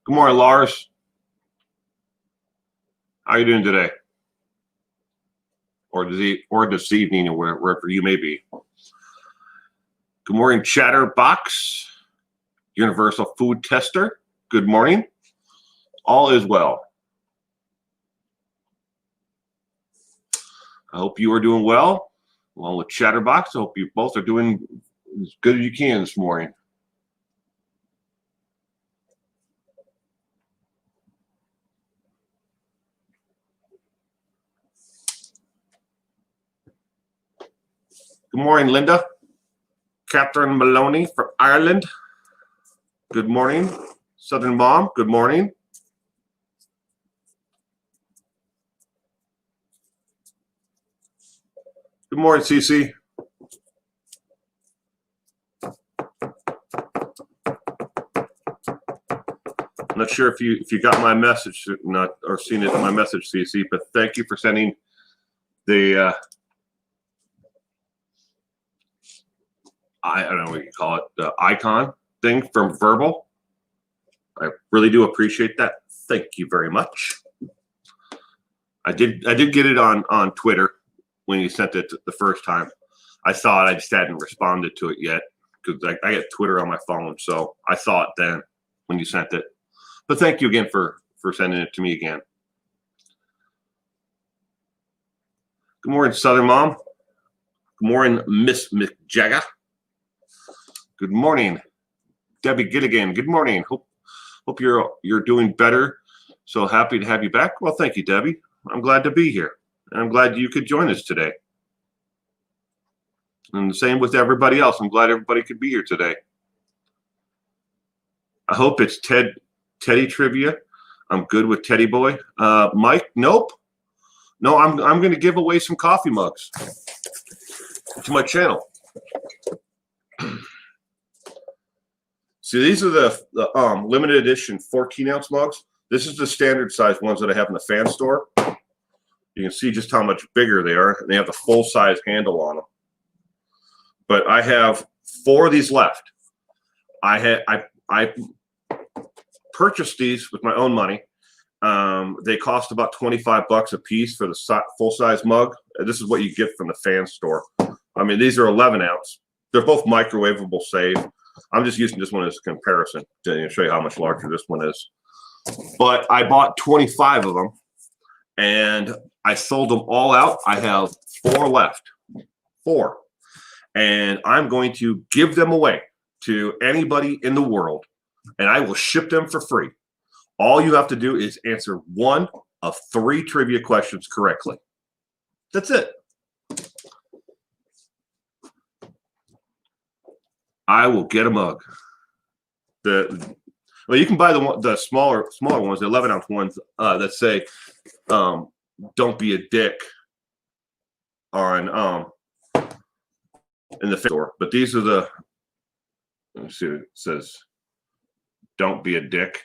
Good morning, Lars. How are you doing today? Or this evening, or wherever you may be. Good morning, Chatterbox, Universal Food Tester. Good morning. All is well. I hope you are doing well, along with Chatterbox. I hope you both are doing as good as you can this morning. Good morning, Linda. Catherine Maloney from Ireland. Good morning. Southern Mom, good morning. Good morning, Cece. I'm not sure if you got my message or seen it in my message, Cece, but thank you for sending the I don't know what you call it, the icon thing from Verbal. I really do appreciate that. Thank you very much. I did get it on Twitter when you sent it the first time. I saw it. I just hadn't responded to it yet because I get Twitter on my phone, so I saw it then when you sent it. But thank you again for sending it to me again. Good morning, Southern Mom. Good morning, Miss McJagger. Good morning, Debbie Gilligan. Good morning. Hope you're doing better. So happy to have you back. Well, thank you, Debbie. I'm glad to be here. And I'm glad you could join us today. And the same with everybody else. I'm glad everybody could be here today. I hope it's Teddy trivia. I'm good with Teddy Boy. Mike, nope. No, I'm going to give away some coffee mugs to my channel. See, these are the limited edition 14-ounce mugs. This is the standard size ones that I have in the fan store. You can see just how much bigger they are. They have the full-size handle on them. But I have 4 of these left. I purchased these with my own money. They cost about $25 a piece for the full-size mug. This is what you get from the fan store. I mean, these are 11-ounce. They're both microwavable safe. I'm just using this one as a comparison to show you how much larger this one is. But I bought 25 of them, and I sold them all out. I have 4 left. 4. And I'm going to give them away to anybody in the world, and I will ship them for free. All you have to do is answer 1 of 3 trivia questions correctly. That's it. I will get a mug. Well, you can buy the smaller ones, the 11-ounce ones that say "Don't be a dick" on in the store. But these are the. Let me see what it says. Don't be a dick.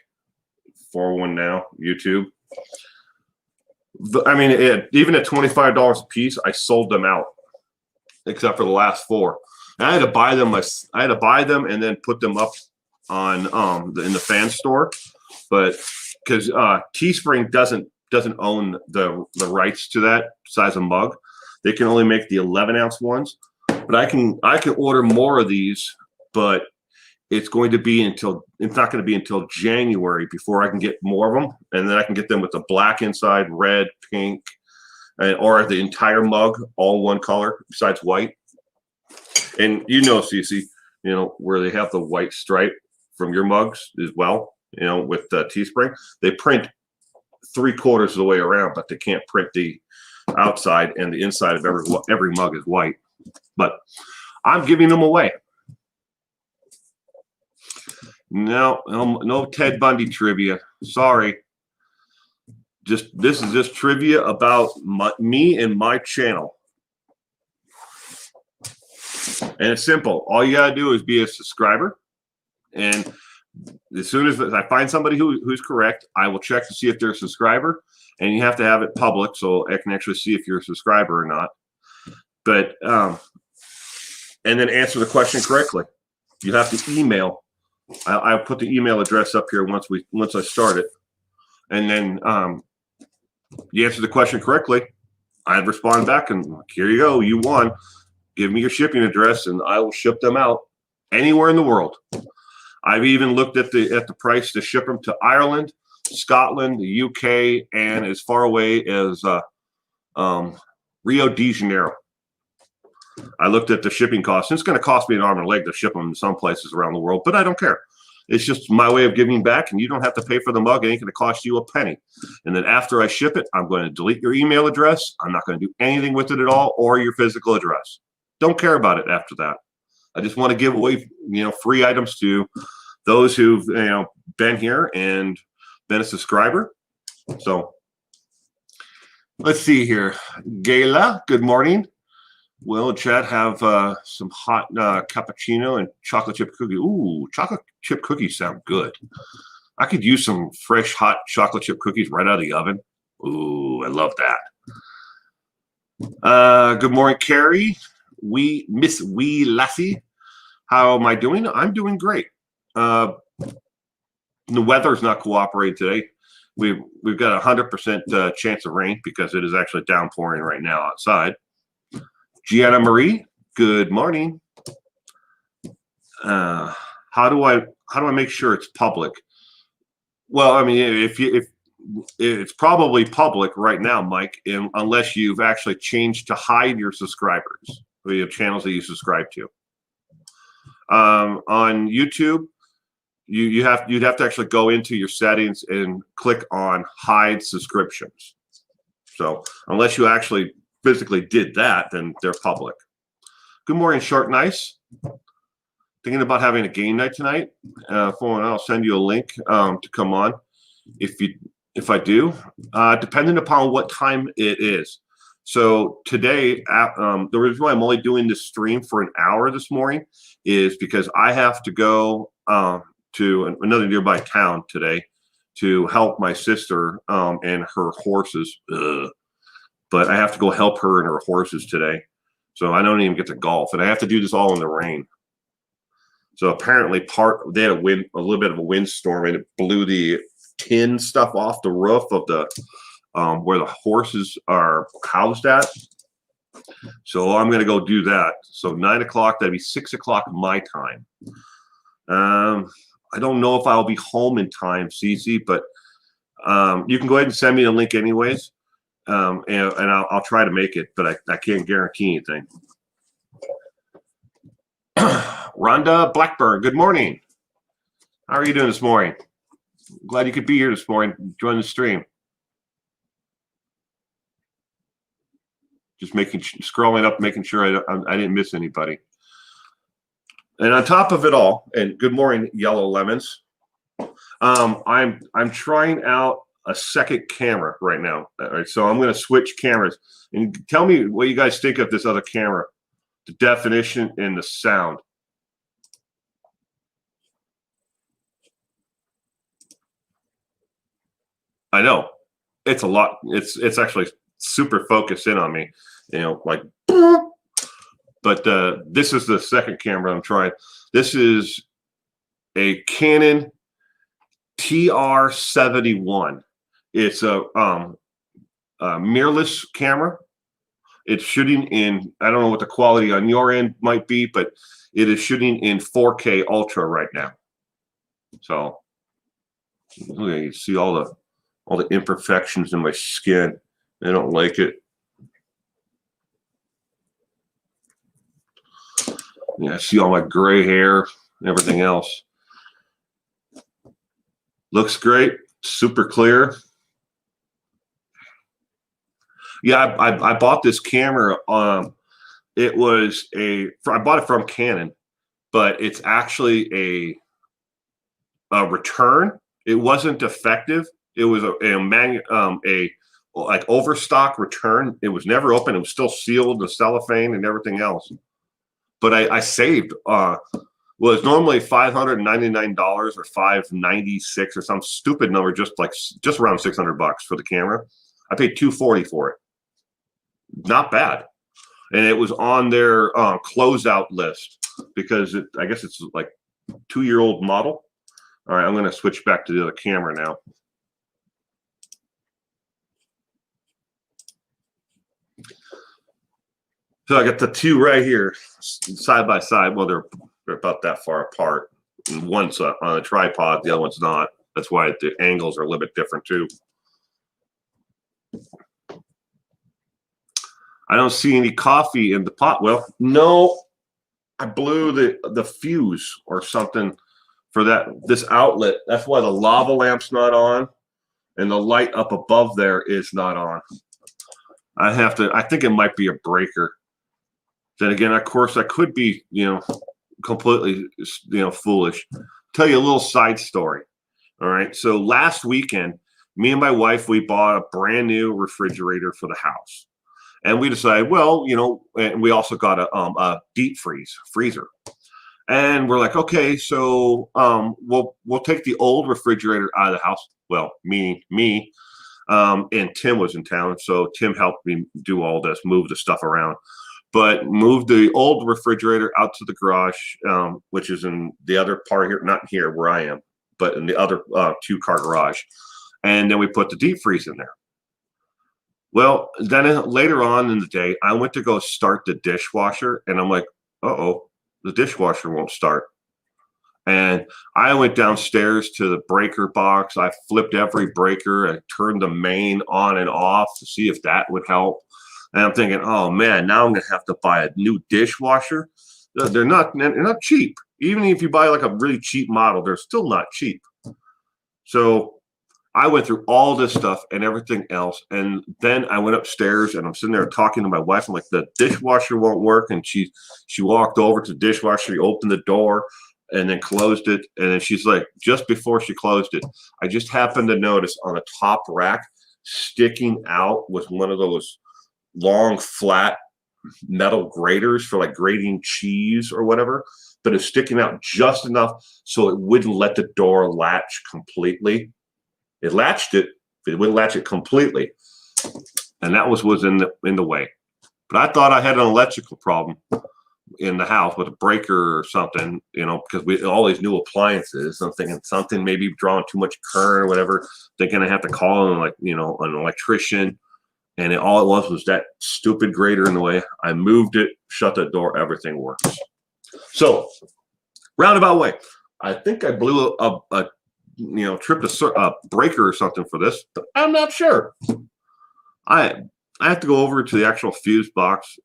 401 now. YouTube. I mean, even at $25 a piece, I sold them out, except for the last 4. And I had to buy them. I had to buy them and then put them up on in the fan store, but because Teespring doesn't own the rights to that size of mug, they can only make the 11-ounce ones. But I can order more of these, but it's not going to be until January before I can get more of them, and then I can get them with the black inside, red, pink, or the entire mug, all one color besides white. And Cece, where they have the white stripe from your mugs as well, with Teespring, they print 3/4 of the way around, but they can't print the outside, and the inside of every mug is white. But I'm giving them away. No Ted Bundy trivia. Sorry. This is just trivia about me and my channel. And it's simple. All you gotta do is be a subscriber, and as soon as I find somebody who's correct, I will check to see if they're a subscriber, and you have to have it public so I can actually see if you're a subscriber or not. But and then answer the question correctly. You have to email I put the email address up here once I start it, and then you answer the question correctly, I'd respond back and here you go, you won. Give me your shipping address and I will ship them out anywhere in the world. I've even looked at the price to ship them to Ireland, Scotland, the UK, and as far away as Rio de Janeiro. I looked at the shipping costs. It's going to cost me an arm and a leg to ship them to some places around the world, but I don't care. It's just my way of giving back, and you don't have to pay for the mug. It ain't going to cost you a penny. And then after I ship it, I'm going to delete your email address. I'm not going to do anything with it at all, or your physical address. Don't care about it after that. I just want to give away, free items to those who've, been here and been a subscriber. So let's see here. Gayla, good morning. Will Chad have some hot cappuccino and chocolate chip cookie? Ooh, chocolate chip cookies sound good. I could use some fresh hot chocolate chip cookies right out of the oven. Ooh, I love that. Good morning, Carrie. Miss Wee Lassie. How am I doing? I'm doing great. The weather's not cooperating today. We've got a 100% chance of rain because it is actually downpouring right now outside. Gianna Marie, good morning. How do I make sure it's public? Well, I mean, if it's probably public right now, Mike, unless you've actually changed to hide your subscribers or your channels that you subscribe to. On YouTube, you'd have to actually go into your settings and click on hide subscriptions. So unless you actually physically did that, then they're public. Good morning, Short Nice. Thinking about having a game night tonight. I'll send you a link to come on. If I do, depending upon what time it is. So today, the reason why I'm only doing this stream for an hour this morning is because I have to go to another nearby town today to help my sister and her horses. But I have to go help her and her horses today. So I don't even get to golf. And I have to do this all in the rain. So apparently they had a little bit of a windstorm, and it blew the tin stuff off the roof of the where the horses are housed at. So I'm going to go do that. So 9 o'clock, that'd be 6 o'clock my time. I don't know if I'll be home in time, Cece, but you can go ahead and send me the link anyways. And I'll try to make it, but I can't guarantee anything. Rhonda Blackburn, good morning. How are you doing this morning? Glad you could be here this morning. Join the stream. Just scrolling up, making sure I didn't miss anybody. And on top of it all, and good morning, Yellow Lemons. I'm trying out a second camera right now. All right, so I'm going to switch cameras and tell me what you guys think of this other camera, the definition and the sound. I know it's a lot. It's actually super focused in on me, like. But this is the second camera I'm trying. This is a Canon TR71. It's a mirrorless camera. It's shooting in, I don't know what the quality on your end might be, but it is shooting in 4K Ultra right now. So okay, you see all the imperfections in my skin. I don't like it. Yeah, I see all my gray hair and everything else. Looks great, super clear. Yeah, I bought this camera. I bought it from Canon, but it's actually a return. It wasn't defective. It was a like overstock return. It was never open. It was still sealed, the cellophane and everything else. But I saved. Well, it's normally $599 or $596 or some stupid number, just around $600 for the camera. I paid $240 for it. Not bad, and it was on their closeout list because I guess it's like 2-year-old model. All right, I'm going to switch back to the other camera now. So I got the two right here, side by side. Well, they're about that far apart. And one's on a tripod, the other one's not. That's why the angles are a little bit different too. I don't see any coffee in the pot. Well, no, I blew the fuse or something for this outlet. That's why the lava lamp's not on, and the light up above there is not on. I think it might be a breaker. Then again, of course, I could be, completely, foolish. Tell you a little side story. All right. So last weekend, me and my wife, we bought a brand new refrigerator for the house. And we decided, well, and we also got a deep freezer. And we're like, okay, so we'll take the old refrigerator out of the house. Well, me, and Tim was in town, so Tim helped me do all this, move the stuff around. But moved the old refrigerator out to the garage, which is in the other part here, not here where I am, but in the other 2-car garage. And then we put the deep freeze in there. Well, then later on in the day, I went to go start the dishwasher, and I'm like, uh-oh, the dishwasher won't start. And I went downstairs to the breaker box. I flipped every breaker and turned the main on and off to see if that would help. And I'm thinking, oh man, now I'm gonna have to buy a new dishwasher. They're not cheap. Even if you buy like a really cheap model, they're still not cheap. So I went through all this stuff and everything else, and then I went upstairs and I'm sitting there talking to my wife. I'm like, the dishwasher won't work, and she walked over to the dishwasher, she opened the door, and then closed it. And then she's like, just before she closed it, I just happened to notice on the top rack sticking out was one of those long flat metal graters for like grating cheese or whatever, but it's sticking out just enough so it wouldn't let the door latch completely. It latched it, but it wouldn't latch it completely, and that was in the way. But I thought I had an electrical problem in the house with a breaker or something, because we all these new appliances. I'm thinking something maybe drawing too much current or whatever. Thinking I have to call an electrician. And all it was that stupid grater in the way. I moved it, shut the door, everything works. So, roundabout way. I think I blew tripped a breaker or something for this, but I'm not sure. I have to go over to the actual fuse box,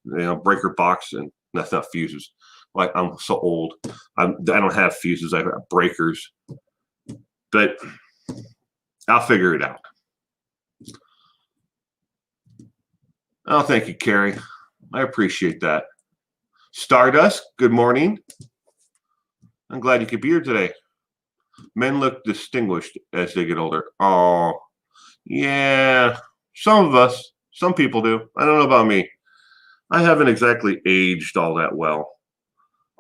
breaker box, and that's not fuses. Like, I'm so old. I don't have fuses. I have breakers. But I'll figure it out. Oh, thank you, Carrie. I appreciate that. Stardust, good morning. I'm glad you could be here today. Men look distinguished as they get older. Oh, yeah. Some people do. I don't know about me. I haven't exactly aged all that well.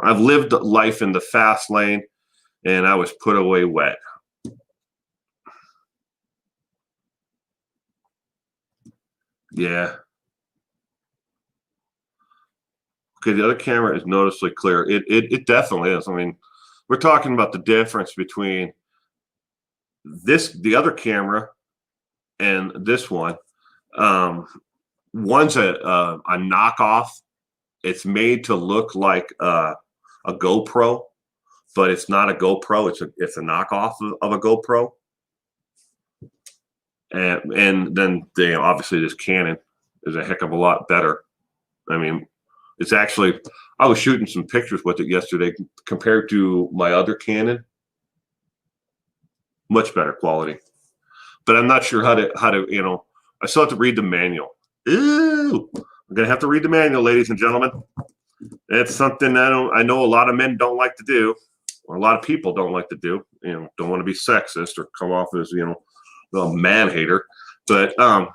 I've lived life in the fast lane, and I was put away wet. Yeah. Okay, the other camera is noticeably clear. It definitely is. I mean, we're talking about the difference between the other camera and this one. One's a knockoff. It's made to look like a GoPro, but it's not a GoPro. It's a knockoff of a GoPro. And then obviously this Canon is a heck of a lot better. I mean, it's actually, I was shooting some pictures with it yesterday compared to my other Canon. Much better quality. But I'm not sure how to I still have to read the manual. Ooh, I'm gonna have to read the manual, ladies and gentlemen. It's something I know a lot of men don't like to do, or a lot of people don't like to do. Don't want to be sexist or come off as a man hater. But I'm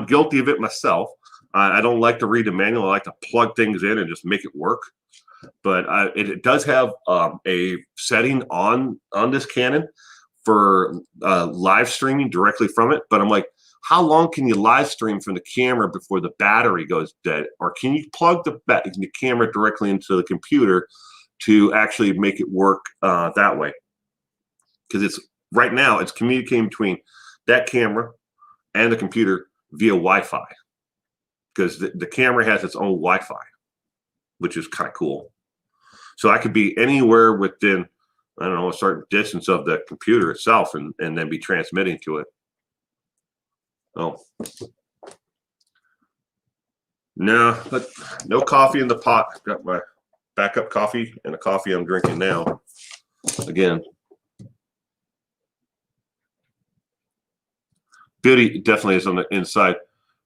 guilty of it myself. I don't like to read the manual. I like to plug things in and just make it work. But it does have a setting on this Canon for live streaming directly from it. But I'm like, how long can you live stream from the camera before the battery goes dead? Or can you plug the camera directly into the computer to actually make it work that way. Because it's right now it's communicating between that camera and the computer via Wi-Fi. Because the camera has its own Wi-Fi, which is kind of cool. So I could be anywhere within, I don't know, a certain distance of the computer itself and then be transmitting to it. Oh. No, but no coffee in the pot. I've got my backup coffee and the coffee I'm drinking now. Again. Beauty definitely is on the inside.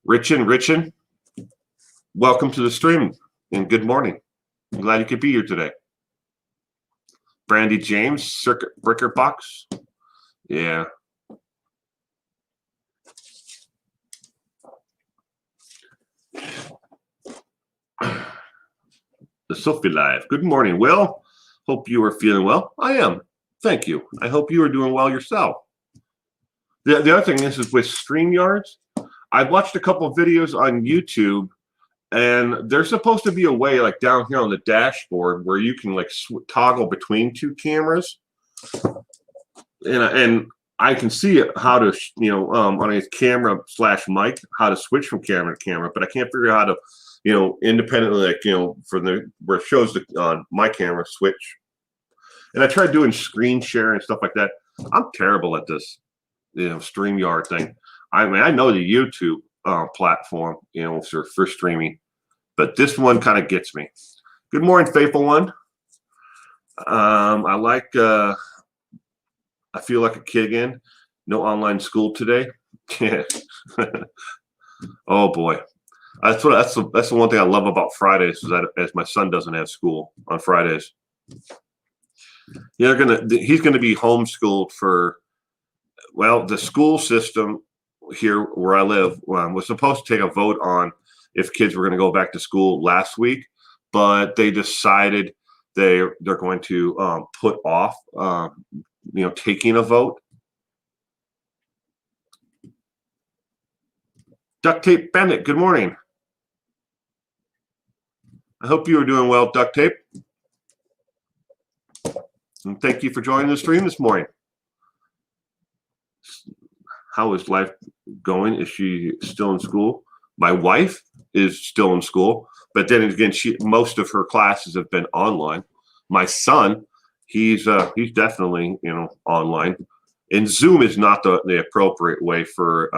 Richin, welcome to the stream and good morning. I'm glad you could be here today. Brandy James, Circuit Breaker Box. Yeah. The Sophie Live. Good morning, Will. Hope you are feeling well. I am. Thank you. I hope you are doing well yourself. The other thing is with StreamYards, I've watched a couple of videos on YouTube, and there's supposed to be a way, like down here on the dashboard, where you can like toggle between two cameras, and I can see how to, on a camera / mic, how to switch from camera to camera, but I can't figure out how to, independently, like, for where it shows on my camera switch. And I tried doing screen share and stuff like that. I'm terrible at this, StreamYard thing. I mean, I know the YouTube platform, for streaming, but this one kind of gets me. Good morning, faithful one. I feel like a kid again. No online school today. Oh boy, that's the one thing I love about Fridays is that as my son doesn't have school on Fridays. He's gonna be homeschooled for. Well, the school system here where I live was supposed to take a vote on if kids were going to go back to school last week, but they decided they're going to put off, taking a vote. Duct Tape Bennett, good morning. I hope you are doing well, Duct Tape. And thank you for joining the stream this morning. How is life going? Is she still in school? My wife is still in school, but then again, most of her classes have been online. My son, he's definitely online, and Zoom is not the appropriate way for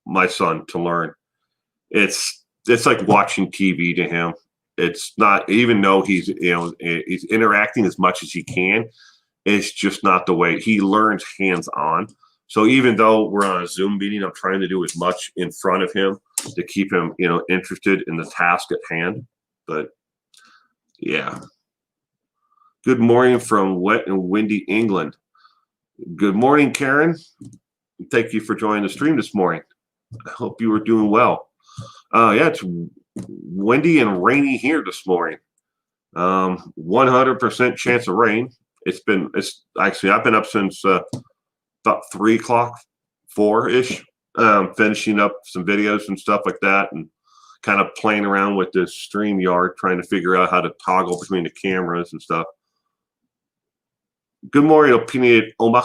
my son to learn. It's like watching TV to him. It's not, even though he's he's interacting as much as he can. It's just not the way he learns hands on. So even though we're on a Zoom meeting, I'm trying to do as much in front of him to keep him, interested in the task at hand. But yeah. Good morning from wet and windy England. Good morning, Karen. Thank you for joining the stream this morning. I hope you are doing well. Yeah, it's windy and rainy here this morning. 100% chance of rain. It's actually, I've been up since about 3 o'clock, 4-ish, finishing up some videos and stuff like that, and kind of playing around with this StreamYard, trying to figure out how to toggle between the cameras and stuff. Good morning, Opinionated Oma.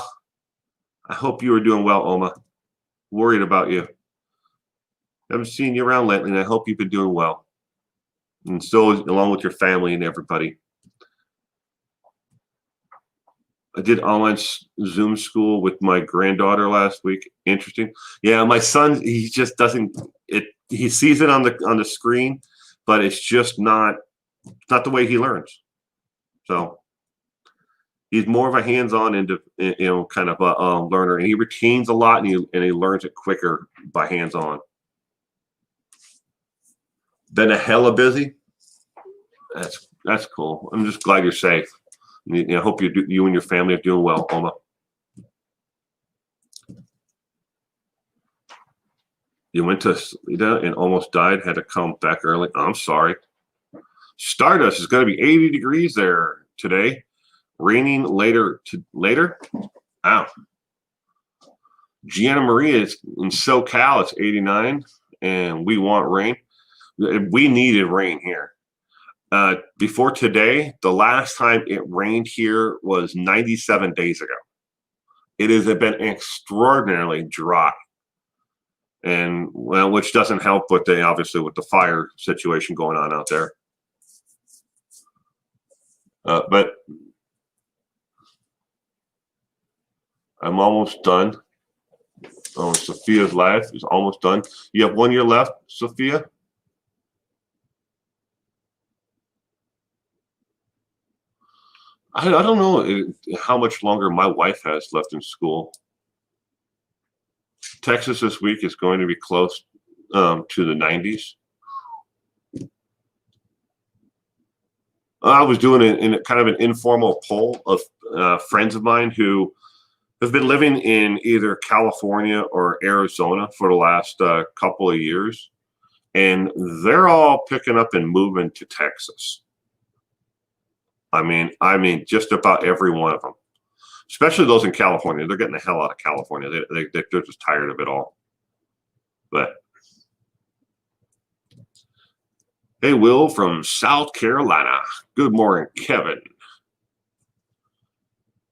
I hope you are doing well, Oma. Worried about you. Haven't seen you around lately, and I hope you've been doing well. And so, along with your family and everybody. I did online Zoom school with my granddaughter last week. Interesting. Yeah, my son, he just doesn't. He sees it on the screen, but it's just not the way he learns. So he's more of a hands-on kind of a learner, and he retains a lot, and he learns it quicker by hands-on. Been a hella busy. That's cool. I'm just glad you're safe. I hope you and your family are doing well, Oma. You went to Slida and almost died, had to come back early. I'm sorry. Stardust is going to be 80 degrees there today. Raining later. Wow. Gianna Maria is in SoCal. It's 89, and we want rain. We needed rain here. Before today, the last time it rained here was 97 days ago. It has been extraordinarily dry, and well, which doesn't help with obviously with the fire situation going on out there. But I'm almost done. Oh, Sophia's life is almost done. You have 1 year left, Sophia? I don't know how much longer my wife has left in school. Texas this week is going to be close to the 90s. I was doing in kind of an informal poll of friends of mine who have been living in either California or Arizona for the last couple of years, and they're all picking up and moving to Texas. I mean, just about every one of them, especially those in California. They're getting the hell out of California. They're just tired of it all. But hey, Will from South Carolina. Good morning, Kevin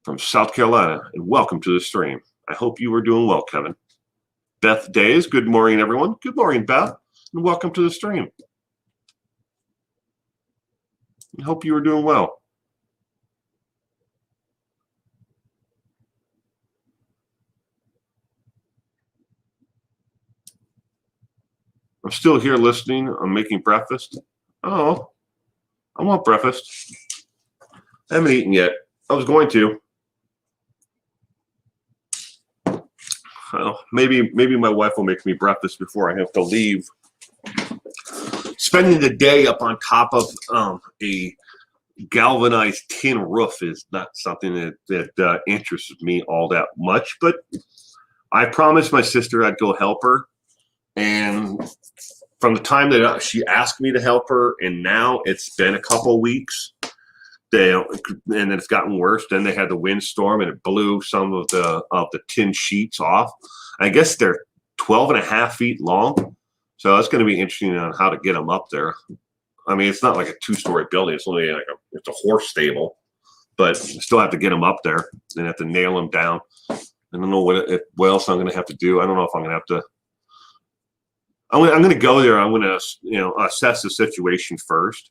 from South Carolina, and welcome to the stream. I hope you are doing well, Kevin. Beth Days, good morning, everyone. Good morning, Beth, and welcome to the stream. I hope you are doing well. I'm still here listening. I'm making breakfast. Oh, I want breakfast. I haven't eaten yet. I was going to. Well, maybe my wife will make me breakfast before I have to leave. Spending the day up on top of a galvanized tin roof is not something that interests me all that much. But I promised my sister I'd go help her. And from the time that she asked me to help her, and now it's been a couple weeks, and it's gotten worse. Then they had the windstorm, and it blew some of the tin sheets off. I guess they're 12.5 feet long, so it's going to be interesting on how to get them up there. I mean, it's not like a 2-story building; it's only like it's a horse stable, but I still have to get them up there and have to nail them down. I don't know what else I'm going to have to do. I don't know if I'm going to have to. I'm going to go there. I'm going to, assess the situation first,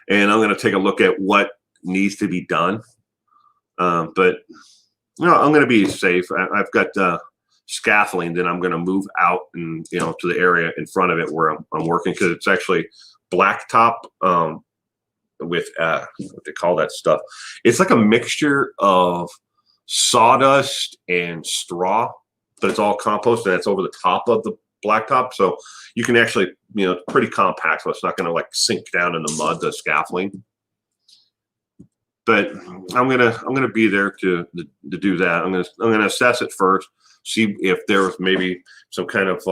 and I'm going to take a look at what needs to be done. But I'm going to be safe. I've got scaffolding that I'm going to move out and to the area in front of it where I'm working, because it's actually blacktop with what they call that stuff. It's like a mixture of sawdust and straw, but it's all compost, and it's over the top of the blacktop, so you can actually, it's pretty compact, so it's not going to like sink down in the mud, the scaffolding. But I'm gonna be there to do that. I'm gonna assess it first, see if there's maybe some kind of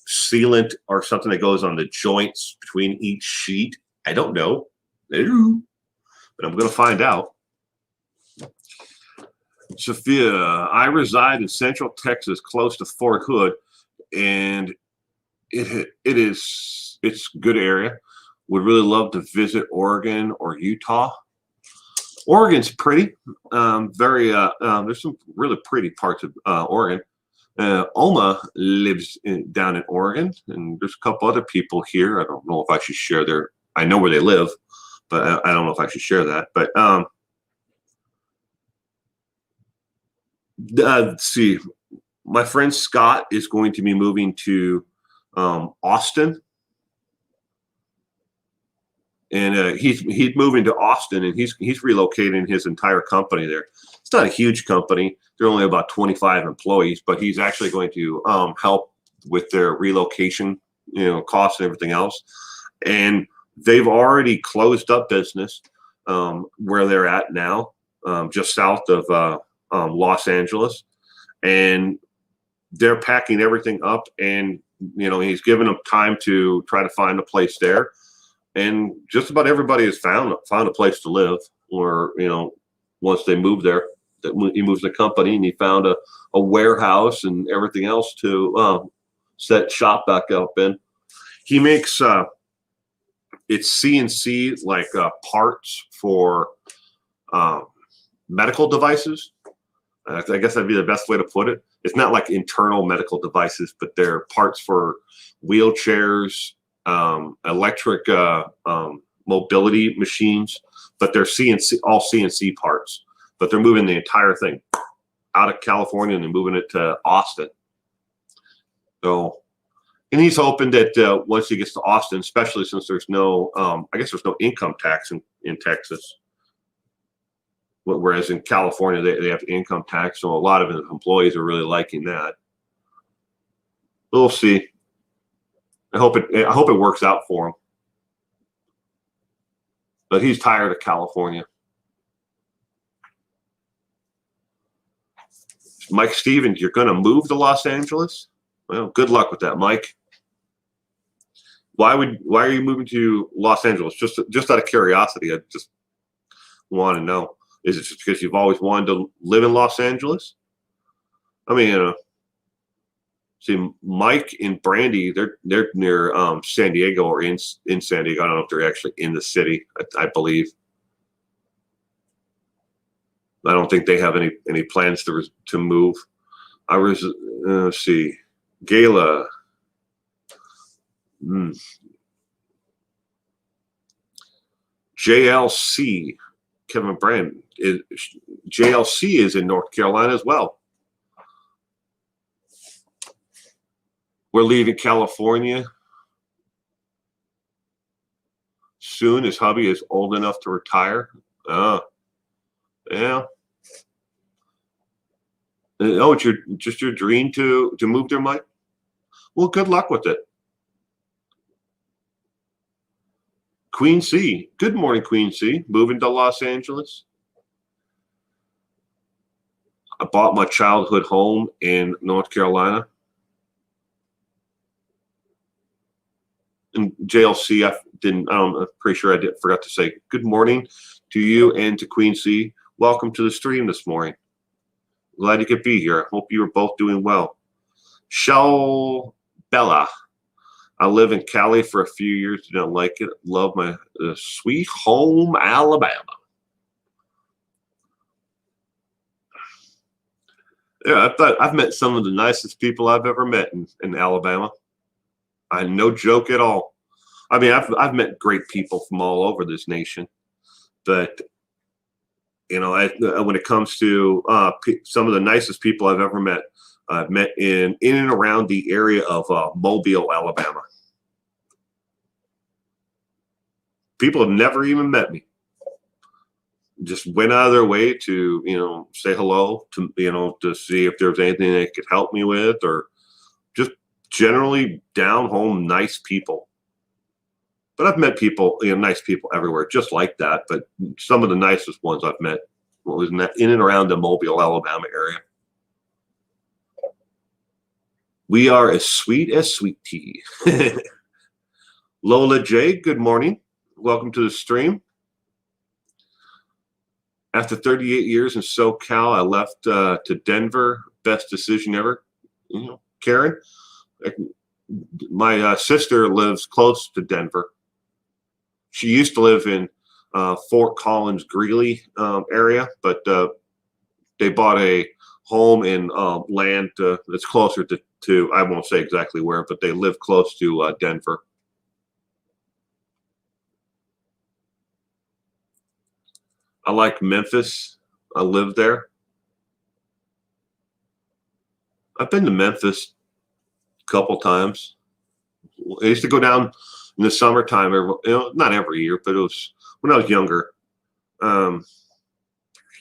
sealant or something that goes on the joints between each sheet. I don't know, but I'm gonna find out. Sophia, I reside in Central Texas, close to Fort Hood. And it's a good area. Would really love to visit Oregon or Utah. Oregon's pretty. There's some really pretty parts of Oregon. Oma lives down in Oregon, and there's a couple other people here. I don't know if I should share their. I know where they live, but I don't know if I should share that. But let's see. My friend Scott is going to be moving to Austin, and he's moving to Austin, and he's relocating his entire company there. It's not a huge company; they're only about 25 employees, but he's actually going to help with their relocation, costs and everything else. And they've already closed up business where they're at now, just south of Los Angeles, and they're packing everything up, and he's given them time to try to find a place there. And just about everybody has found a place to live, or once they move there, he moves the company, and he found a warehouse and everything else to set shop back up in. He makes it's CNC like parts for medical devices. I guess that'd be the best way to put it. It's not like internal medical devices, but they're parts for wheelchairs, electric mobility machines, but they're CNC, all CNC parts. But they're moving the entire thing out of California and they're moving it to Austin. So, and he's hoping that once he gets to Austin, especially since there's no, I guess there's no income tax in Texas. Whereas in California, they have income tax. So a lot of his employees are really liking that. We'll see. I hope it works out for him. But he's tired of California. Mike Stevens, you're going to move to Los Angeles? Well, good luck with that, Mike. Why are you moving to Los Angeles? Just out of curiosity, I just want to know. Is it just because you've always wanted to live in Los Angeles? I mean, see, Mike and Brandy, they're near San Diego or in San Diego. I don't know if they're actually in the city. I believe. I don't think they have any plans to move. I was let's see, Gala. JLC, Kevin Brand. JLC is in North Carolina as well. We're leaving California soon. His hubby is old enough to retire. Yeah. Oh, it's your dream to move there, Mike? Well, good luck with it. Queen C. Good morning, Queen C. Moving to Los Angeles. I bought my childhood home in North Carolina. And JLC, I'm pretty sure I forgot to say good morning to you and to Queen C. Welcome to the stream this morning. Glad you could be here. I hope you are both doing well. Shell Bella. I live in Cali for a few years. Didn't like it. Love my sweet home, Alabama. Yeah, I've met some of the nicest people I've ever met in Alabama. No joke at all. I mean, I've met great people from all over this nation, but you know, when it comes to some of the nicest people I've ever met, I've met in and around the area of Mobile, Alabama. People have never even met me. Just went out of their way to, you know, say hello, to, you know, to see if there's anything they could help me with, or just generally down home, nice people. But I've met people, you know, nice people everywhere, just like that. But some of the nicest ones I've met was in and around the Mobile, Alabama area. We are as sweet tea. Lola J, good morning. Welcome to the stream. After 38 years in SoCal, I left to Denver. Best decision ever. You know, Karen, my sister lives close to Denver. She used to live in Fort Collins, Greeley area, but they bought a home in land that's closer to, I won't say exactly where, but they live close to Denver. I like Memphis. I lived there. I've been to Memphis a couple times. I used to go down in the summertime, you know, not every year, but it was when I was younger. I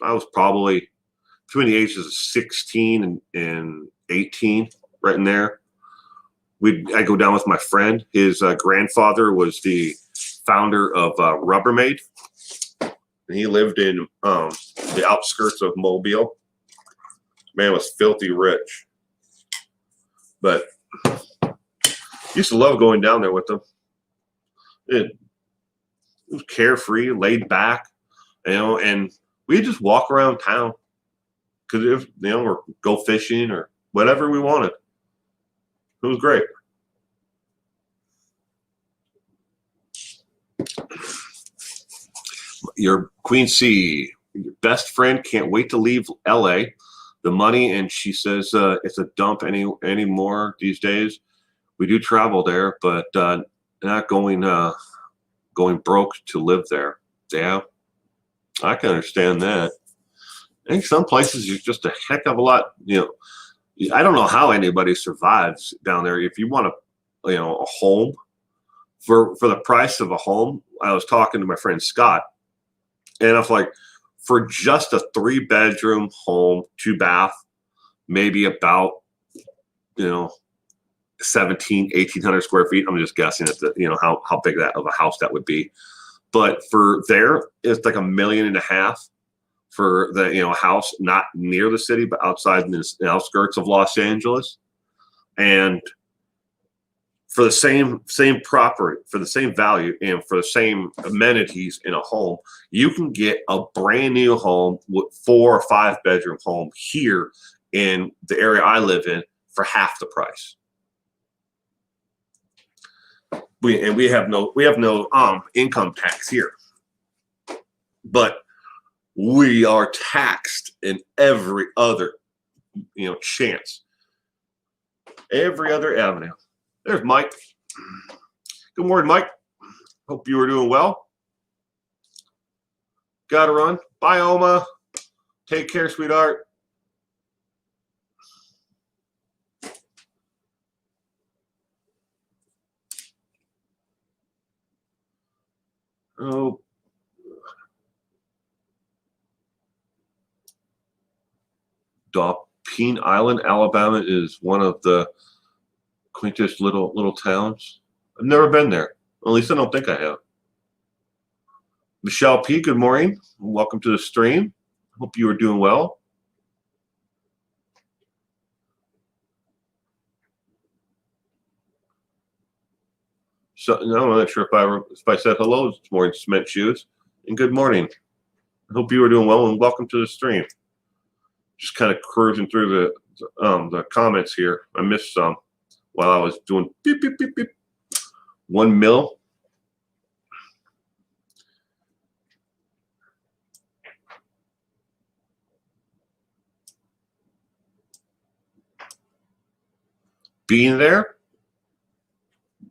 was probably between the ages of 16 and 18, right in there. I'd go down with my friend. His grandfather was the founder of Rubbermaid. And he lived in the outskirts of Mobile. Man was filthy rich. But used to love going down there with them. It was carefree, laid back, you know, and we'd just walk around town. Because, you know, or go fishing or whatever we wanted. It was great. Your Queen C, your best friend can't wait to leave LA. The money, and she says it's a dump anymore these days. We do travel there, but not going broke to live there. Yeah, I can understand that. I think some places is just a heck of a lot. I don't know how anybody survives down there. If you want a home for the price of a home, I was talking to my friend Scott, and I was like, for just a 3-bedroom home, 2-bath, maybe about 1,800 square feet. I'm just guessing at how big that of a house that would be. But for there, it's like $1.5 million for the house not near the city, but outside in the outskirts of Los Angeles. And for the same property, for the same value, and for the same amenities in a home, you can get a brand new home with 4 or 5-bedroom home here in the area I live in for half the price. We have no income tax here, but we are taxed in every other chance, every other avenue. There's Mike. Good morning, Mike. Hope you are doing well. Gotta run. Bye, Oma. Take care, sweetheart. Oh. Dauphin Island, Alabama is one of the quaintest little towns. I've never been there. At least I don't think I have. Michelle P, good morning. Welcome to the stream. Hope you are doing well. So no, I'm not sure if I said hello this morning, Cement Shoes, and good morning. I hope you are doing well, and welcome to the stream. Just kind of cruising through the comments here. I missed some while I was doing beep beep beep beep. 1 mil. Being there.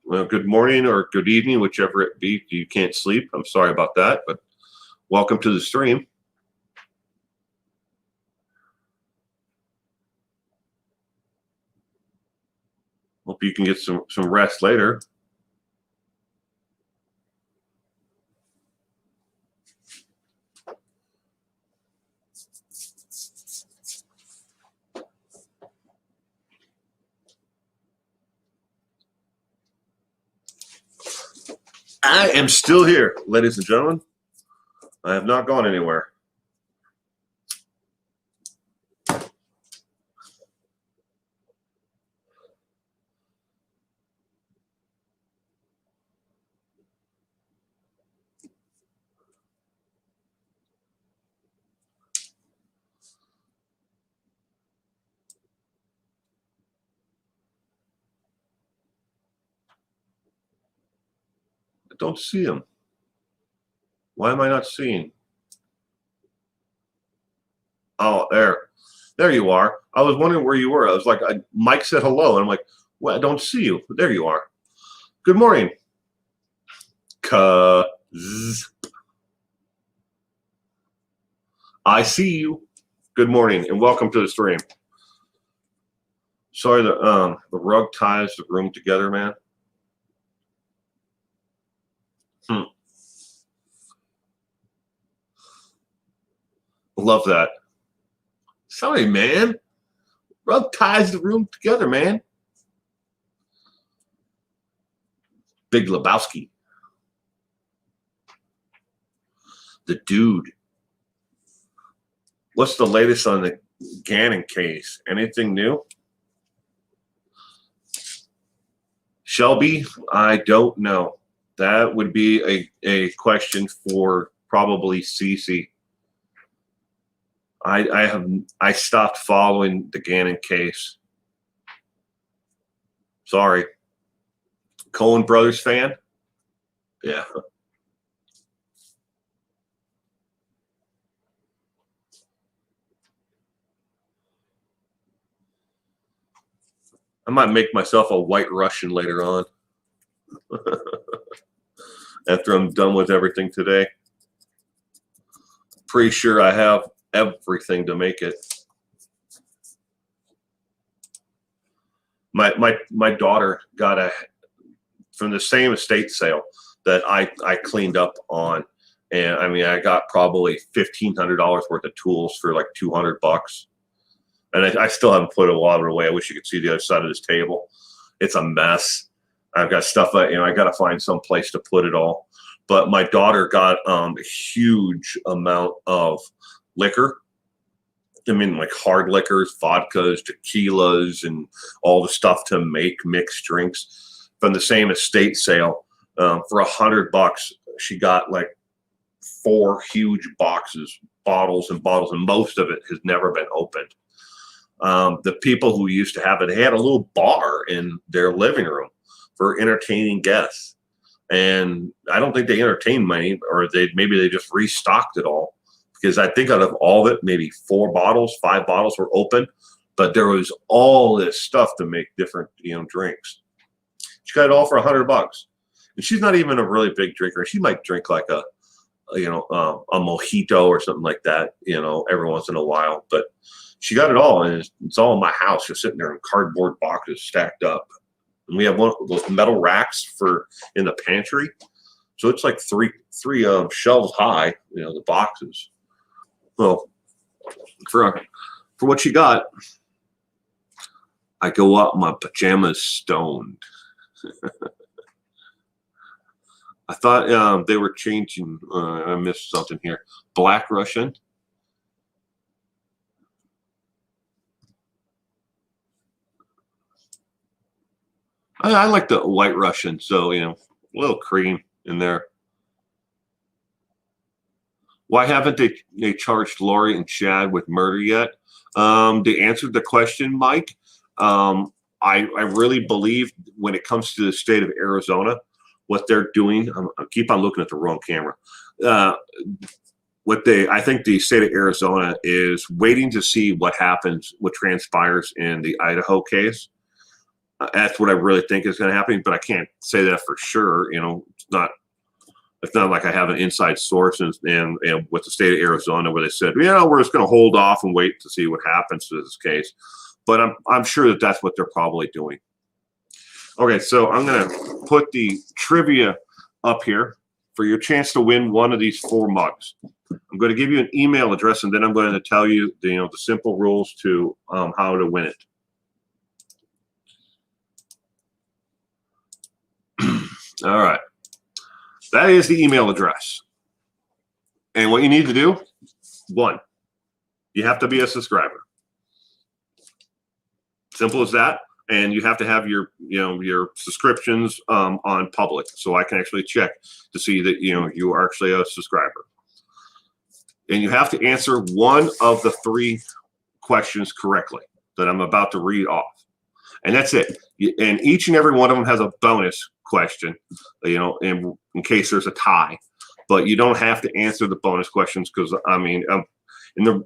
Well, good morning or good evening, whichever it be. You can't sleep. I'm sorry about that, but welcome to the stream. Hope you can get some rest later. I am still here, ladies and gentlemen. I have not gone anywhere. I don't see him. Why am I not seeing? Oh, there you are. I was wondering where you were. I was like, Mike said hello, and I'm like, well, I don't see you. But there you are. Good morning. I see you. Good morning, and welcome to the stream. Sorry, the rug ties the room together, man. Love that. Sorry, man. Rug ties the room together, man. Big Lebowski. The dude. What's the latest on the Gannon case? Anything new? Shelby, I don't know. That would be a question for probably Cece. I stopped following the Gannon case. Sorry. Coen Brothers fan? Yeah. might make myself a White Russian later on after I'm done with everything today. Pretty sure I have everything to make it. My daughter got from the same estate sale that I cleaned up on, and I mean I got probably $1,500 worth of tools for like $200, and I still haven't put a lot of it away. I wish you could see the other side of this table. It's a mess. I've got stuff that I got to find some place to put it all. But my daughter got a huge amount of liquor. I mean, like hard liquors, vodkas, tequilas, and all the stuff to make mixed drinks from the same estate sale. For $100, she got like 4 huge boxes, bottles and bottles, and most of it has never been opened. The people who used to have it, they had a little bar in their living room for entertaining guests. And I don't think they entertained many, or maybe they just restocked it all. Because I think out of all of it, maybe 5 bottles were open, but there was all this stuff to make different, drinks. She got it all for $100, and she's not even a really big drinker. She might drink like a mojito or something like that, every once in a while. But she got it all, and it's all in my house, just sitting there in cardboard boxes stacked up. And we have one of those metal racks in the pantry, so it's like three shelves high, the boxes. Well, for what she got, I go out in my pajamas stoned. I thought they were changing. I missed something here. Black Russian. I like the White Russian, so a little cream in there. Why haven't they charged Lori and Chad with murder yet? They answered the question, Mike. I really believe when it comes to the state of Arizona, what they're doing, I keep on looking at the wrong camera. I think the state of Arizona is waiting to see what happens, what transpires in the Idaho case. That's what I really think is going to happen, but I can't say that for sure. It's not like I have an inside source and with the state of Arizona where they said, we're just going to hold off and wait to see what happens to this case. But I'm sure that that's what they're probably doing. Okay, so I'm going to put the trivia up here for your chance to win one of these 4 mugs. I'm going to give you an email address, and then I'm going to tell you the simple rules to how to win it. All right. That is the email address. And what you need to do, 1, you have to be a subscriber. Simple as that. And you have to have your subscriptions on public, so I can actually check to see that you are actually a subscriber. And you have to answer one of the 3 questions correctly that I'm about to read off. And that's it. And each and every one of them has a bonus question, in case there's a tie. But you don't have to answer the bonus questions because, and the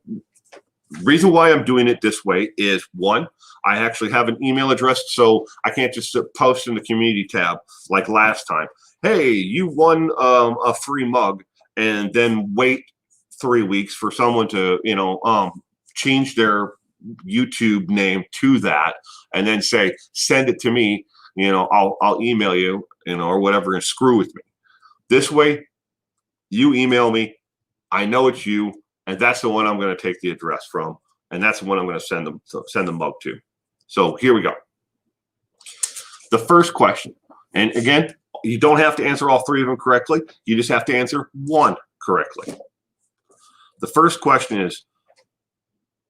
reason why I'm doing it this way is, 1, I actually have an email address, so I can't just post in the community tab like last time. Hey, you won a free mug, and then wait 3 weeks for someone to, change their YouTube name to that, and then say, send it to me. I'll email you, or whatever, and screw with me. This way, you email me, I know it's you, and that's the one I'm going to take the address from, and that's the one I'm going to send the mug to. So here we go. The first question, and again, you don't have to answer all 3 of them correctly. You just have to answer 1 correctly. The first question is,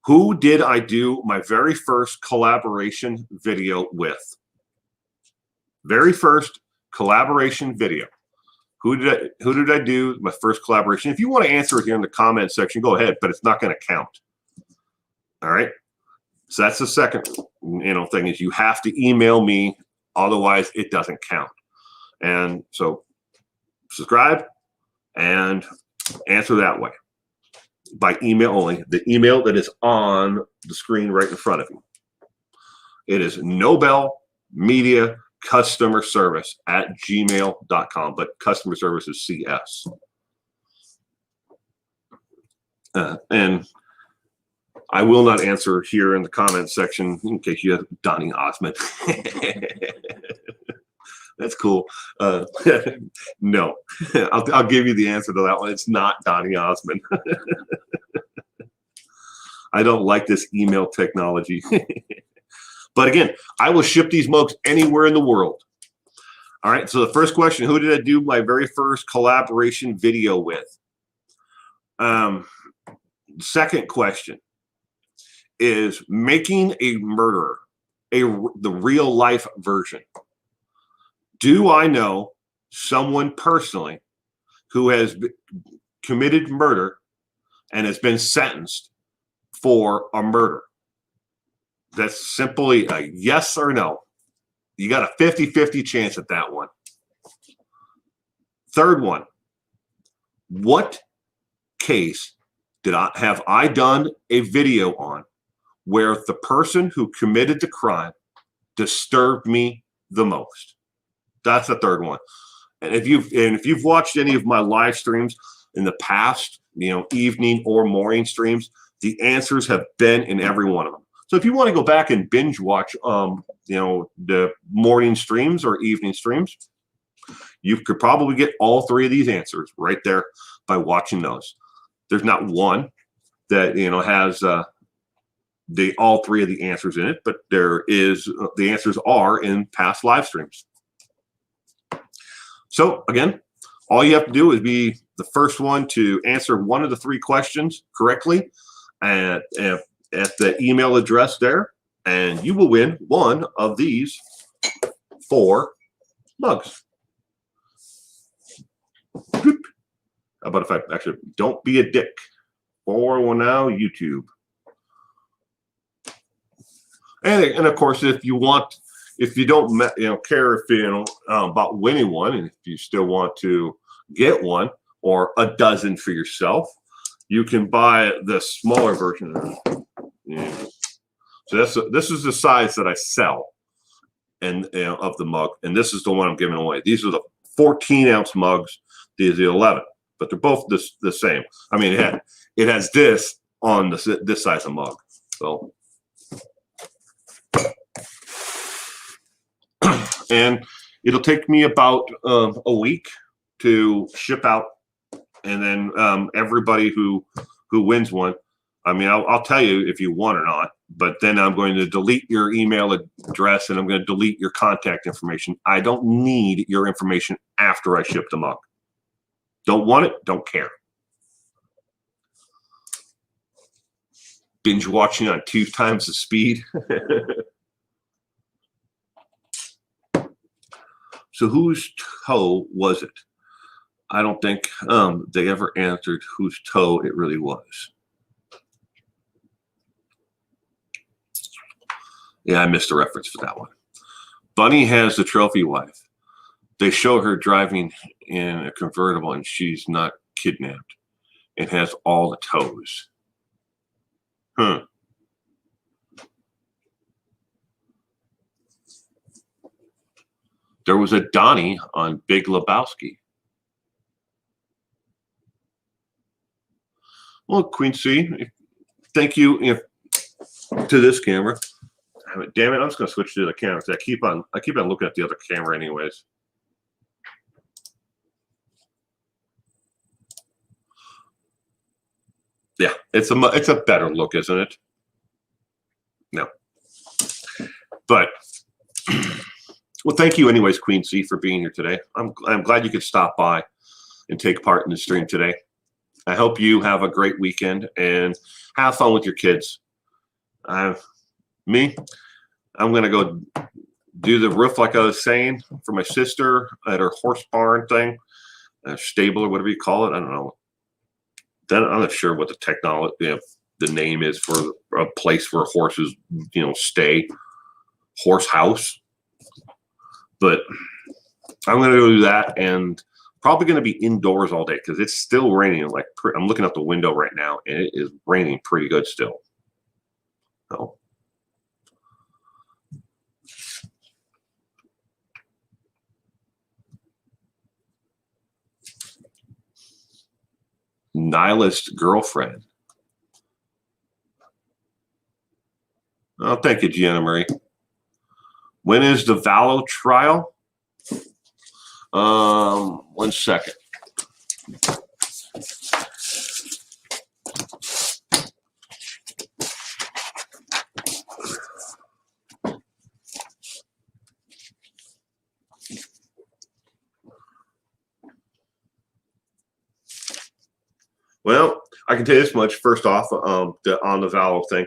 who did I do my very first collaboration video with? Very first collaboration video. Who did I do my first collaboration? If you want to answer it here in the comment section, go ahead, but it's not going to count. All right. So that's the second, thing is you have to email me, otherwise it doesn't count. And so subscribe and answer that way by email only, the email that is on the screen right in front of you. It is nobelmediacustomerservice@gmail.com, but customer service is CS. And I will not answer here in the comments section in case you have Donnie Osmond. That's cool. No, I'll give you the answer to that one. It's not Donnie Osmond. I don't like this email technology. But again, I will ship these mugs anywhere in the world. All right. So the first question, who did I do my very first collaboration video with? Second question is making a murderer, the real life version. Do I know someone personally who has committed murder and has been sentenced for a murder? That's simply a yes or no. You got a 50-50 chance at that one. Third one, what case have I done a video on where the person who committed the crime disturbed me the most? That's the third one. And if you've watched any of my live streams in the past, evening or morning streams, the answers have been in every one of them. So if you want to go back and binge watch, the morning streams or evening streams, you could probably get all three of these answers right there by watching those. There's not one that has all three of the answers in it, but the answers are in past live streams. So again, all you have to do is be the first one to answer one of the three questions correctly at the email address there, and you will win one of these 4 mugs. How about if I actually don't be a dick? 4 now, YouTube. And of course, if you don't care if about winning one, and if you still want to get one or a dozen for yourself, you can buy the smaller version. So this is the size that I sell, and of the mug, and this is the one I'm giving away. These are the 14-ounce mugs. These are the 11, but they're both the same. I mean, it has this on this size of mug. So. And it'll take me about a week to ship out, and then everybody who wins one, I mean, I'll tell you if you won or not, but then I'm going to delete your email address and I'm going to delete your contact information. I don't need your information after I ship the mug. Don't want it, don't care. Binge watching on 2 times the speed. So whose toe was it? I don't think they ever answered whose toe it really was. Yeah, I missed a reference for that one. Bunny has the trophy wife. They show her driving in a convertible and she's not kidnapped and has all the toes. There was a Donnie on Big Lebowski. Well, Queen C, thank you to this camera. Damn it, I'm just going to switch to the camera. I keep on looking at the other camera anyways. Yeah, it's a better look, isn't it? No. But well, thank you anyways, Queen C, for being here today. I'm glad you could stop by and take part in the stream today. I hope you have a great weekend and have fun with your kids. I'm going to go do the roof like I was saying for my sister at her horse barn thing, stable or whatever you call it. I don't know. Then I'm not sure what the technology, the name is for a place where horses, stay. Horse house. But I'm going to go do that, and probably going to be indoors all day because it's still raining. Like I'm looking out the window right now, and it is raining pretty good still. So Nihilist girlfriend. Oh, thank you, Gianna Marie. When is the Vallow trial? 1 second. Well, I can tell you this much. First off, on the Vallow thing,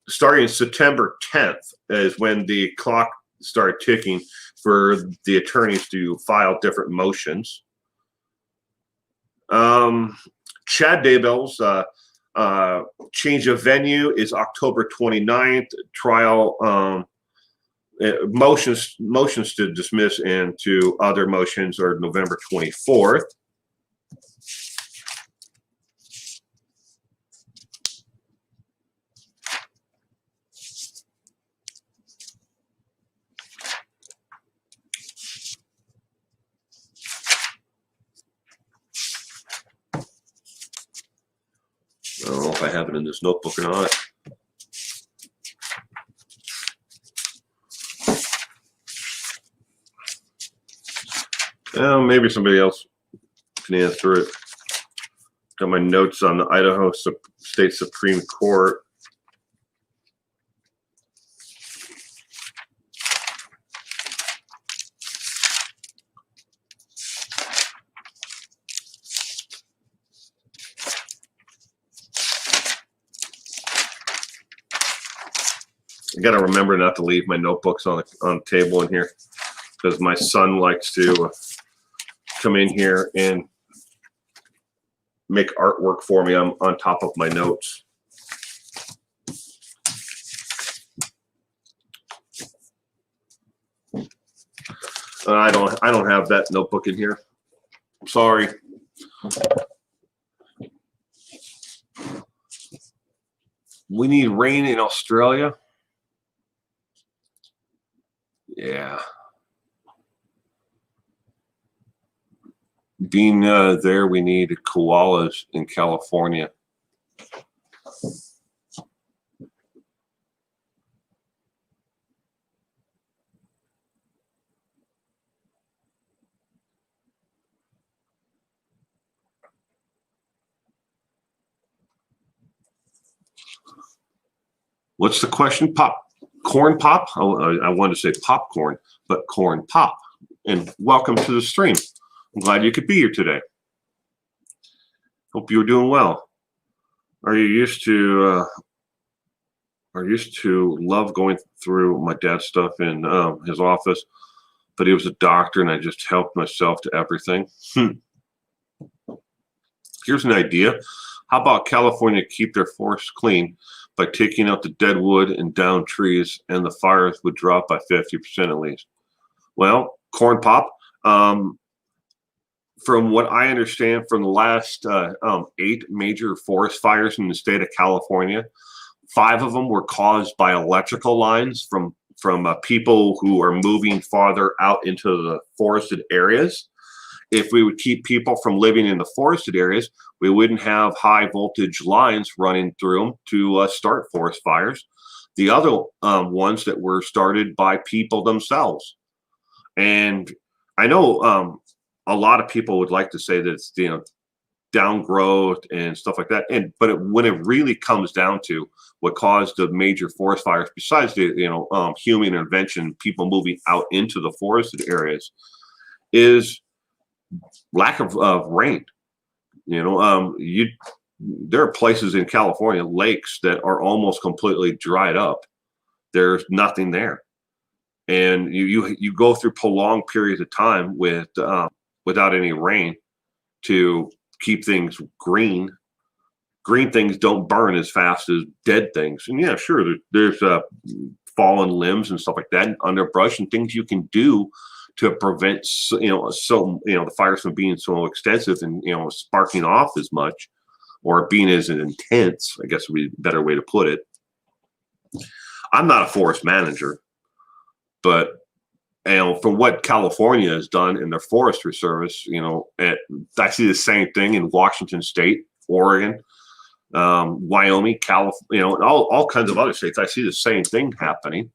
starting September 10th is when the clock started ticking for the attorneys to file different motions. Chad Daybell's change of venue is October 29th. Trial motions to dismiss and to other motions are November 24th. I don't know if I have it in this notebook or not. Well, maybe somebody else can answer it. Got my notes on the Idaho State Supreme Court. I got to remember not to leave my notebooks on the table in here because my son likes to come in here and make artwork for me on top of my notes. I don't have that notebook in here. Sorry. We need rain in Australia. Yeah. Being there, we need koalas in California. What's the question? Corn pop? Oh, I wanted to say popcorn, but corn pop. And welcome to the stream. I'm glad you could be here today. Hope you're doing well. Are you used to love going through my dad's stuff in his office, but he was a doctor and I just helped myself to everything. Here's an idea. How about California keep their forests clean by taking out the dead wood and down trees, and the fires would drop by 50% at least? Well, corn pop. From what I understand, from the last 8 major forest fires in the state of California, 5 of them were caused by electrical lines from people who are moving farther out into the forested areas. If we would keep people from living in the forested areas, we wouldn't have high voltage lines running through them to start forest fires. The other ones that were started by people themselves. And I know a lot of people would like to say that it's, down growth and stuff like that. But when it really comes down to what caused the major forest fires, besides the human intervention, people moving out into the forested areas, is lack of rain. There are places in California, lakes, that are almost completely dried up. There's nothing there, and you go through prolonged periods of time without any rain to keep things green. Green things don't burn as fast as dead things. And yeah, sure, there's fallen limbs and stuff like that, and underbrush and things you can do to prevent the fires from being so extensive and sparking off as much, or being as intense, I guess would be a better way to put it. I'm not a forest manager, but from what California has done in their forestry service, I see the same thing in Washington State, Oregon, Wyoming, California, and all kinds of other states. I see the same thing happening,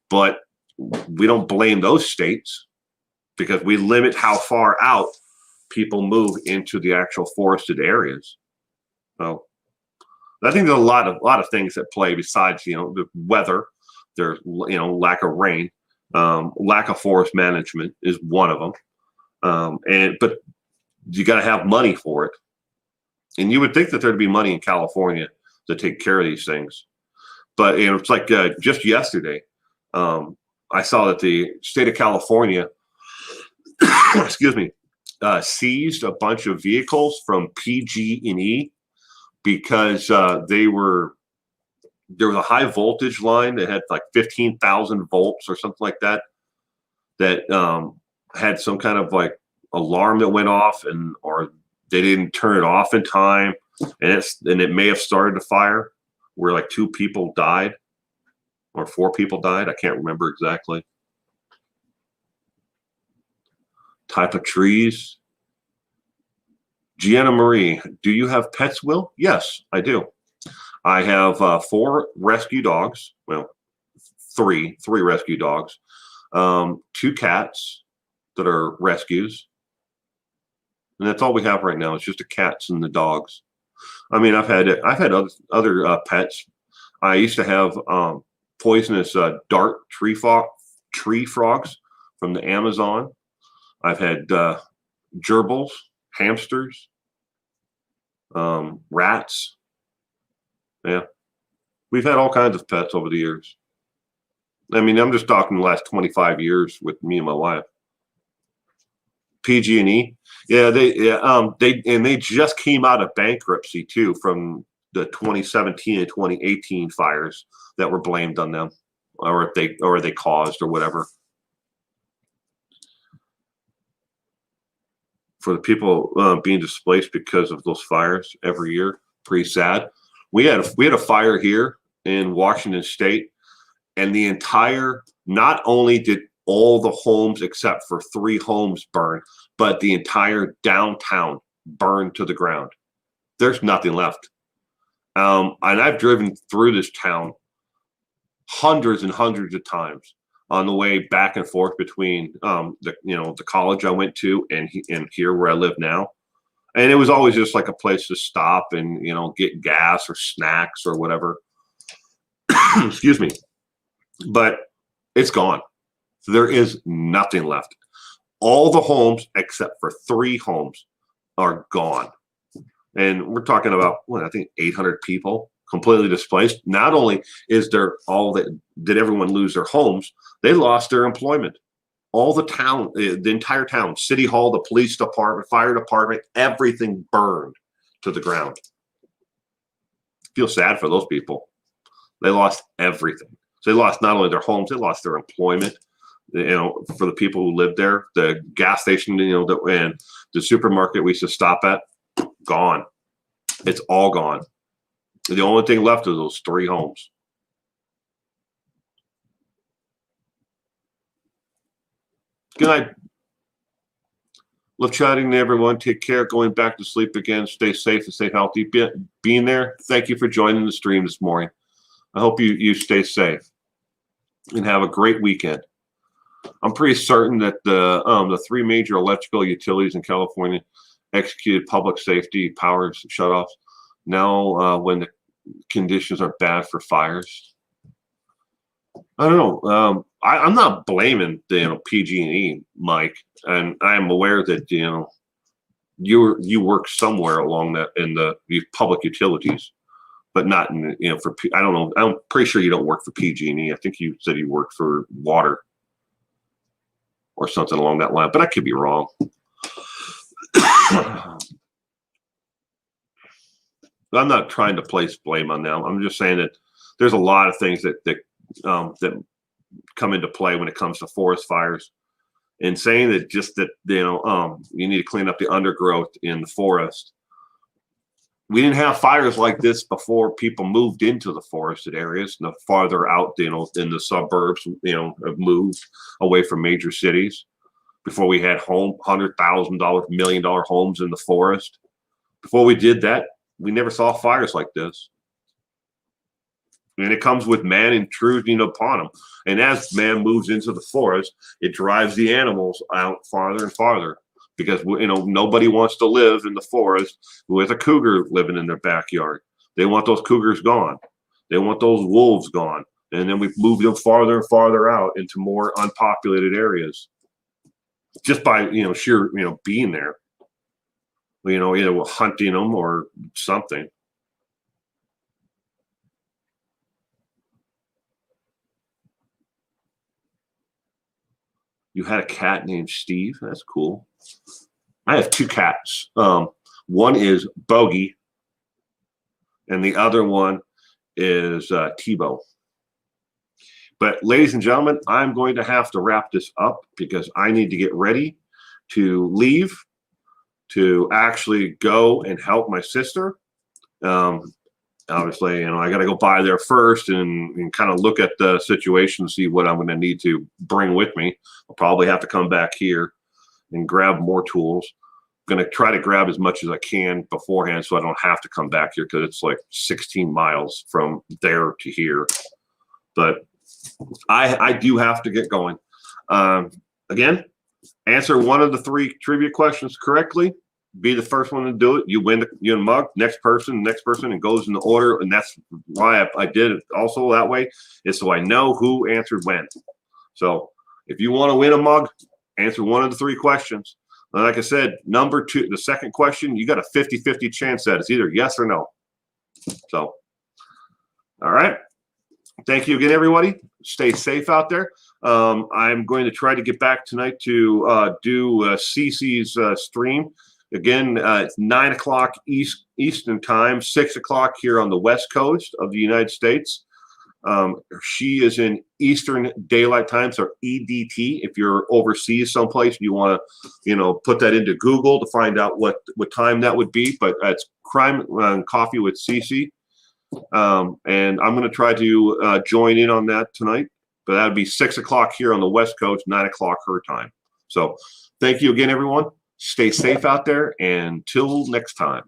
but we don't blame those states because we limit how far out people move into the actual forested areas. So I think there's a lot of things that play besides, the weather. There's, lack of rain, lack of forest management is one of them. But you got to have money for it. And you would think that there'd be money in California to take care of these things. But, it's like just yesterday, I saw that the state of California, excuse me, seized a bunch of vehicles from PG&E because there was a high voltage line that had like 15,000 volts or something like that had some kind of like alarm that went off, or they didn't turn it off in time, and it may have started a fire where like 2 people died or 4 people died. I can't remember exactly. Type of trees. Gianna Marie, do you have pets, Will? Yes, I do. I have 4 rescue dogs. Well, three rescue dogs. 2 cats that are rescues. And that's all we have right now. It's just the cats and the dogs. I mean, I've had other pets. I used to have poisonous dart tree frogs from the Amazon. I've had gerbils, hamsters, rats. Yeah, we've had all kinds of pets over the years. I mean, I'm just talking the last 25 years with me and my wife. PG&E, yeah, they just came out of bankruptcy too from the 2017 and 2018 fires that were blamed on them, or they caused or whatever. For the people being displaced because of those fires every year, pretty sad. We had a fire here in Washington State, and not only did all the homes except for 3 homes burn, but the entire downtown burned to the ground. There's nothing left. And I've driven through this town hundreds and hundreds of times on the way back and forth between the college I went to and here where I live now. And it was always just like a place to stop and, get gas or snacks or whatever. Excuse me. But it's gone. There is nothing left. All the homes except for 3 homes are gone. And we're talking about, I think 800 people completely displaced. Not only did everyone lose their homes, they lost their employment. All the town, the entire town, city hall, the police department, fire department, everything burned to the ground. Feel sad for those people. They lost everything. So they lost not only their homes, they lost their employment. For the people who lived there, the gas station, and the supermarket we used to stop at, gone. It's all gone. The only thing left is those 3 homes. Good night. Love chatting to everyone. Take care. Going back to sleep again. Stay safe and stay healthy. Being there. Thank you for joining the stream this morning. I hope you stay safe and have a great weekend. I'm pretty certain that the 3 major electrical utilities in California executed public safety powers shutoffs. Now, when the conditions are bad for fires, I don't know. I'm not blaming PG&E, Mike, and I'm aware that you work somewhere along that in the public utilities, but not in I don't know. I'm pretty sure you don't work for PG&E. I think you said you worked for water or something along that line, but I could be wrong. I'm not trying to place blame on them. I'm just saying that there's a lot of things that come into play when it comes to forest fires, and saying that you need to clean up the undergrowth in the forest. we didn't have fires like this before people moved into the forested areas. And the farther out, in the suburbs, have moved away from major cities. Before we had $100,000, $1 million homes in the forest. Before we did that, we never saw fires like this. And it comes with man intruding upon them. And as man moves into the forest, it drives the animals out farther and farther, because nobody wants to live in the forest with a cougar living in their backyard. They want those cougars gone. They want those wolves gone. And then we move them farther and farther out into more unpopulated areas, just by sheer being there. Either hunting them or something. You had a cat named Steve. That's cool. I have 2 cats. One is Bogey, and the other one is Tebow. But ladies and gentlemen, I'm going to have to wrap this up because I need to get ready to leave to actually go and help my sister. Obviously, I got to go by there first and kind of look at the situation, see what I'm going to need to bring with me. I'll probably have to come back here and grab more tools. I'm going to try to grab as much as I can beforehand so I don't have to come back here, because it's like 16 miles from there to here. But I do have to get going. Again, answer one of the 3 trivia questions correctly. Be the first one to do it. You win the mug. Next person, and goes in the order. And that's why I did it also that way, is so I know who answered when. So if you want to win a mug, answer one of the 3 questions. And like I said, number 2, the second question, you got a 50-50 chance that it's either yes or no. So, all right. Thank you again, everybody. Stay safe out there. I'm going to try to get back tonight to do Cece's stream. Again, it's 9 o'clock Eastern time, 6 o'clock here on the West Coast of the United States. She is in Eastern Daylight Time, so EDT. If you're overseas someplace, you want to, put that into Google to find out what time that would be. But it's Crime and Coffee with Cece. And I'm going to try to join in on that tonight. But that would be 6 o'clock here on the West Coast, 9 o'clock her time. So thank you again, everyone. Stay safe out there, and till next time.